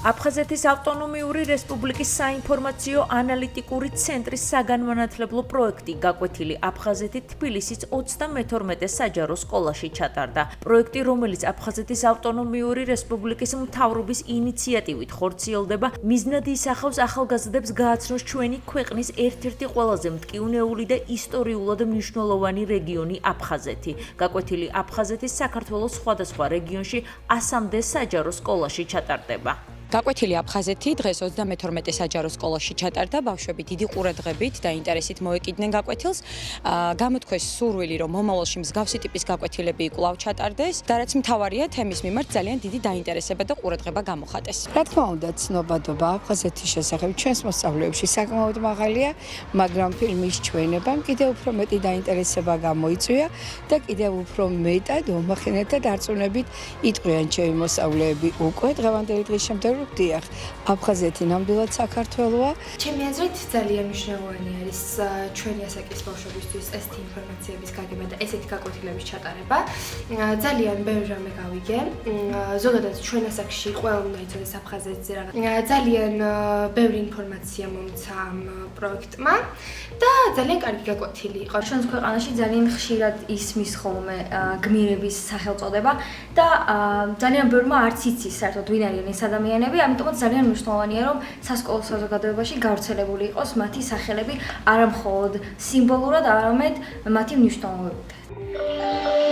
აფხაზეთის ავტონომიური რესპუბლიკის საინფორმაციო ანალიტიკური ცენტრის საგანმანათლებლო პროექტი გაკვეთილი აფხაზეთი თბილისის 32 საჯარო სკოლაში ჩატარდა. პროექტი, რომელიც აფხაზეთის ავტონომიური რესპუბლიკის მთავრობის ინიციატივით ხორციელდება, მიზნად ისახავს ახალგაზრდებს გააცნოს ჩვენი ქვეყნის ერთ-ერთი ყველაზე მტკივნეული და ისტორიულად მნიშვნელოვანი რეგიონი აფხაზეთი. გაკვეთილი აფხაზეთის საქართველოს სხვადასხვა რეგიონში 100-მდე საჯარო სკოლაში ჩატარდება. გაკვეთილი აფხაზეთი დღეს 32 საჯარო სკოლაში ჩატარდა. ბავშვები დიდი ყურადღებით და ინტერესით მოეკიდნენ გაკვეთილს. გამოთქვეს სურვილი, რომ მომავალში მსგავსი ტიპის გაკვეთილები კვლავ ჩატარდეს და რაც მთავარია, თემის მიმართ ძალიან დიდი დაინტერესება და ყურადღება გამოხატეს. რა თქმა უნდა, ცნობადობა აფხაზეთის შესახებ ჩვენს მოსწავლეებში საკმაოდ მაღალია, მაგრამ ფილმის ჩვენებამ კიდევ უფრო მეტი დაინტერესება გამოიწვია და კიდევ უფრო მეტად მომახენეთ და დარწმუნებით იტყვიან ჩემი მოსწავლეები უკვე დღევანდელი დღის შემდეგ დიახ, აფხაზეთი ნამდვილად საქართველოა. ჩემი აზრით ძალიან მნიშვნელოვანი არის ჩვენი ასაკის ბავშვებისთვის ეს ინფორმაციების გაგება და ესეთი გაკვეთილების ჩატარება. ძალიან ბევრი რამე გავიგე. ზოგადად ჩვენ ასაკში ყველამ უნდა იცოდეს აფხაზეთზე რაღაც. ძალიან ბევრი ინფორმაცია მომცა ამ პროექტმა და ძალიან კარგი გაკვეთილი იყო. ჩვენს ქვეყანაში ძალიან ხშირად ისმის ხოლმე გმირების სახელწოდება და ძალიან ბევრმა არც იცის საერთოდ ვინ არიან ეს ადამიანები. ამიტომაც ძალიან მნიშვნელოვანია, რომ სასკოლო საზოგადოებაში გავრცელებული იყოს მათი სახელები არა მხოლოდ სიმბოლურად, არამედ მათი მნიშვნელობით.